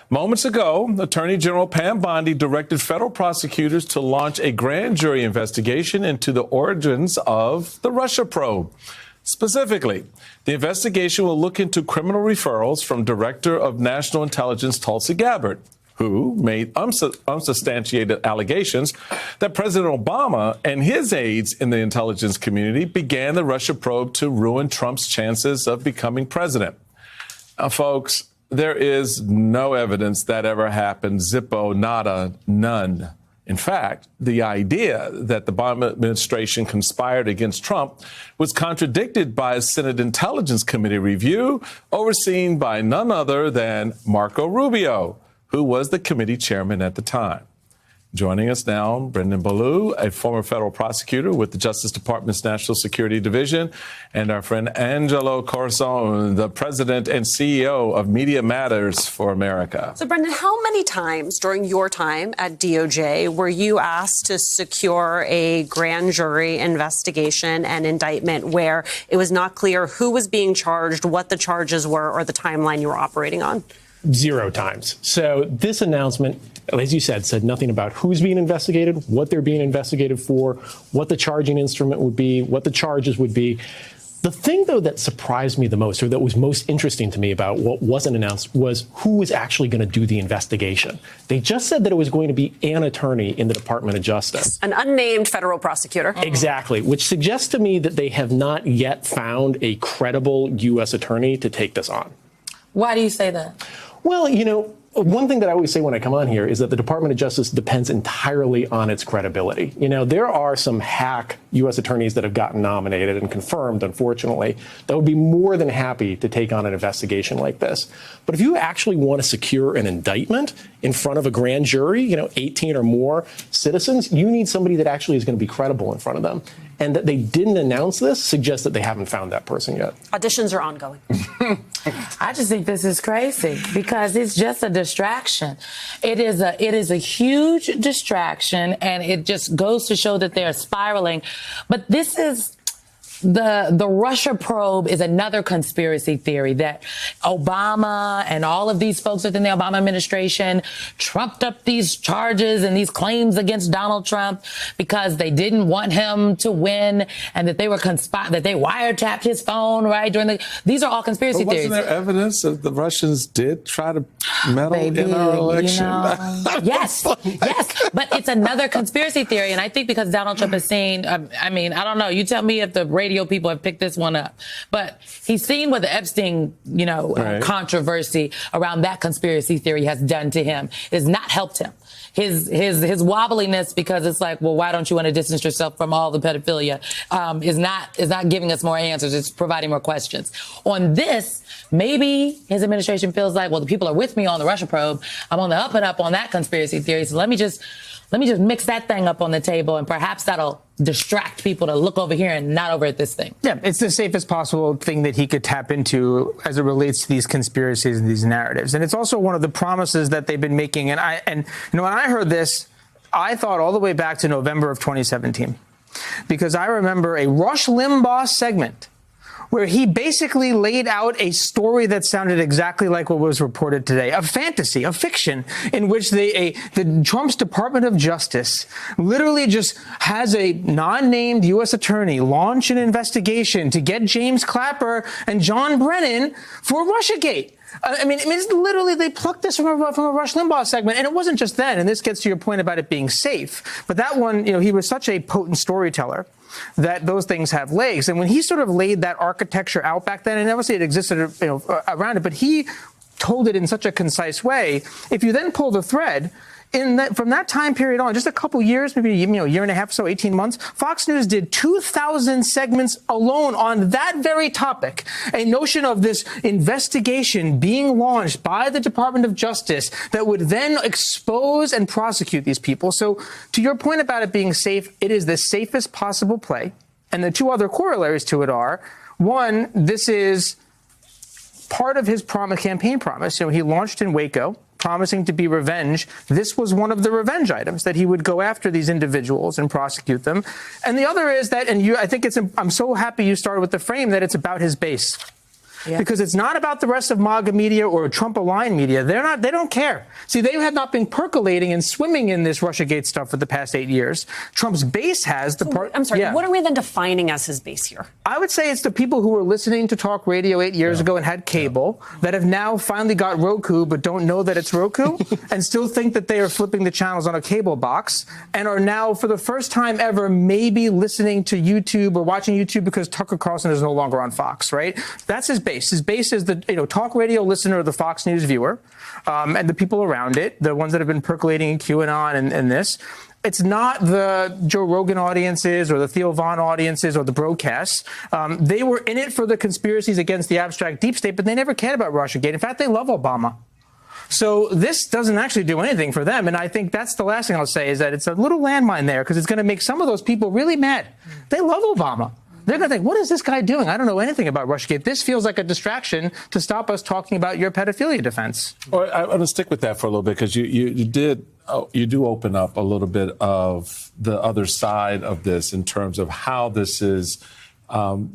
Moments ago, Attorney General Pam Bondi directed federal prosecutors to launch a grand jury investigation into the origins of the Russia probe. Specifically, the investigation will look into criminal referrals from Director of National Intelligence Tulsi Gabbard, who made unsubstantiated allegations that President Obama and his aides in the intelligence community began the Russia probe to ruin Trump's chances of becoming president. Now, folks, there is no evidence that ever happened. Zippo, nada, none. In fact, the idea that the Obama administration conspired against Trump was contradicted by a Senate Intelligence Committee review overseen by none other than Marco Rubio, who was the committee chairman at the time. Joining us now, Brendan Ballou, a former federal prosecutor with the Justice Department's National Security Division, and our friend Angelo Corazon, the president and CEO of Media Matters for America. So, Brendan, how many times during your time at DOJ were you asked to secure a grand jury investigation and indictment where it was not clear who was being charged, what the charges were, or the timeline you were operating on? 0 times. So this announcement, as you said nothing about who's being investigated, what they're being investigated for, what the charging instrument would be, what the charges would be. The thing, though, that surprised me the most, or that was most interesting to me about what wasn't announced, was who was actually going to do the investigation. They just said that it was going to be an attorney in the Department of Justice. An unnamed federal prosecutor. Exactly, which suggests to me that they have not yet found a credible U.S. attorney to take this on. Why do you say that? Well, you know, one thing that I always say when I come on here is that the Department of Justice depends entirely on its credibility. You know, there are some hack U.S. attorneys that have gotten nominated and confirmed, unfortunately, that would be more than happy to take on an investigation like this. But if you actually want to secure an indictment in front of a grand jury, you know, 18 or more citizens, you need somebody that actually is going to be credible in front of them. And that they didn't announce this suggests that they haven't found that person yet. Auditions are ongoing. I just think this is crazy because it's just a distraction. It is a huge distraction, and it just goes to show that they're spiraling. But this is the Russia probe is another conspiracy theory that Obama and all of these folks within the Obama administration trumped up these charges and these claims against Donald Trump because they didn't want him to win, and that they were that they wiretapped his phone right during these are all conspiracy theories. Wasn't there evidence that the Russians did try to meddle in our election? You know, yes, but it's another conspiracy theory, and I think because Donald Trump is saying, I mean, I don't know. You tell me if the radio people have picked this one up, but he's seen what the Epstein, controversy around that conspiracy theory has done to him. It has not helped him. His wobbliness, because it's like, well, why don't you want to distance yourself from all the pedophilia, is not giving us more answers. It's providing more questions. On this, maybe his administration feels like, well, the people are with me on the Russia probe. I'm on the up and up on that conspiracy theory. So let me just mix that thing up on the table, and perhaps that'll distract people to look over here and not over at this thing. Yeah, it's the safest possible thing that he could tap into as it relates to these conspiracies and these narratives. And it's also one of the promises that they've been making. And when I heard this, I thought all the way back to November of 2017, because I remember a Rush Limbaugh segment where he basically laid out a story that sounded exactly like what was reported today, a fantasy, a fiction, in which the Trump's Department of Justice literally just has a non-named U.S. attorney launch an investigation to get James Clapper and John Brennan for Russiagate. I mean, it's literally, they plucked this from a Rush Limbaugh segment. And it wasn't just then, and this gets to your point about it being safe. But that one, he was such a potent storyteller that those things have legs. And when he sort of laid that architecture out back then, and obviously it existed, around it, but he told it in such a concise way. If you then pull the thread, from that time period on, just a couple years, maybe a year and a half, so 18 months, Fox News did 2,000 segments alone on that very topic. A notion of this investigation being launched by the Department of Justice that would then expose and prosecute these people. So to your point about it being safe, it is the safest possible play. And the two other corollaries to it are, one, this is part of his campaign promise. He launched in Waco, promising to be revenge. This was one of the revenge items, that he would go after these individuals and prosecute them. And the other is that, I'm so happy you started with the frame, that it's about his base. because it's not about the rest of MAGA media or Trump-aligned media. They don't care. See, they have not been percolating and swimming in this Russiagate stuff for the past 8 years. Trump's base has. I'm sorry, what are we then defining as his base here? I would say it's the people who were listening to talk radio 8 years ago and had cable that have now finally got Roku but don't know that it's Roku and still think that they are flipping the channels on a cable box and are now, for the first time ever, maybe listening to YouTube or watching YouTube because Tucker Carlson is no longer on Fox, right? That's his base. His base is the talk radio listener or the Fox News viewer and the people around it, the ones that have been percolating in QAnon and this. It's not the Joe Rogan audiences or the Theo Vaughn audiences or the broadcasts. They were in it for the conspiracies against the abstract deep state, but they never cared about Russiagate. In fact, they love Obama. So this doesn't actually do anything for them. And I think that's the last thing I'll say is that it's a little landmine there because it's going to make some of those people really mad. They love Obama. They're going to think, what is this guy doing? I don't know anything about Russiagate. This feels like a distraction to stop us talking about your pedophilia defense. Well, I'm going to stick with that for a little bit because you do open up a little bit of the other side of this in terms of how this is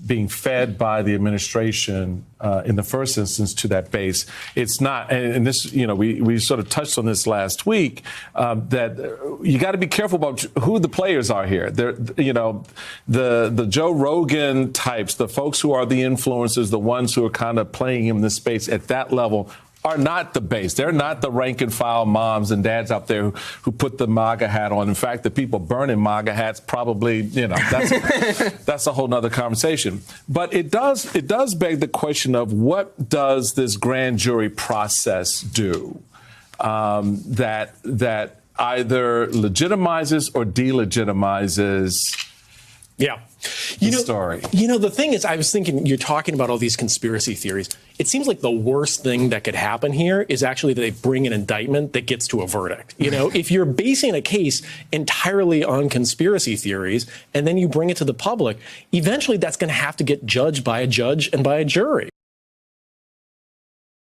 being fed by the administration in the first instance to that base. It's not, and this, we sort of touched on this last week, that you got to be careful about who the players are here. The Joe Rogan types, the folks who are the influencers, the ones who are kind of playing in this space at that level are not the base. They're not the rank and file moms and dads out there who put the MAGA hat on. In fact, the people burning MAGA hats probably, that's a whole nother conversation. But it does beg the question of what does this grand jury process do that either legitimizes or delegitimizes the story. The thing is, I was thinking, you're talking about all these conspiracy theories. It seems like the worst thing that could happen here is actually that they bring an indictment that gets to a verdict. If you're basing a case entirely on conspiracy theories and then you bring it to the public, eventually that's going to have to get judged by a judge and by a jury.